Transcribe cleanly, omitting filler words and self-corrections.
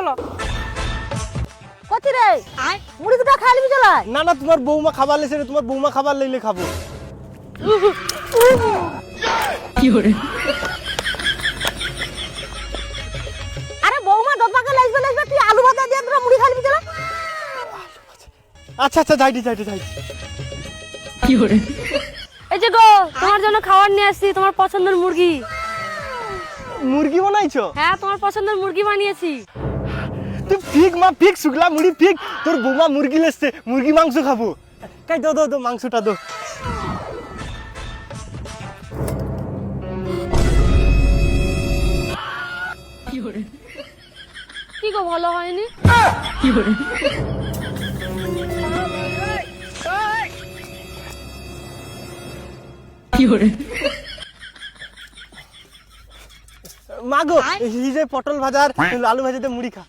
চলো। কতি রে মুড়ি দুটা খাই নিবি চল। না না তোমার বৌমা খাবার লেছে রে, তোমার বৌমা খাবার লইলে খাবো। আরে বৌমা দপাকে লাগবে তুই আলু ভাজা দিয়ে তোরা মুড়ি খাই নিবি চল। আচ্ছা আচ্ছা যাইটি। এই যে গো তোমার জন্য খাবার নিয়ে আসছি, তোমার পছন্দের মুরগি। মুরগি বানাইছো? হ্যাঁ তোমার পছন্দের মুরগি বানিয়েছি। তুই ফিক মা ফিক শুকলা মুড়ি ফিক, তোর বৌমা মুরগি লেছে, মুরগি মাংস খাবো। কাই দো মাংসটা দো। কি গো ভালো হয়নি? মা গো এই যে পটল ভাজার আলু ভাজাতে মুড়ি খা।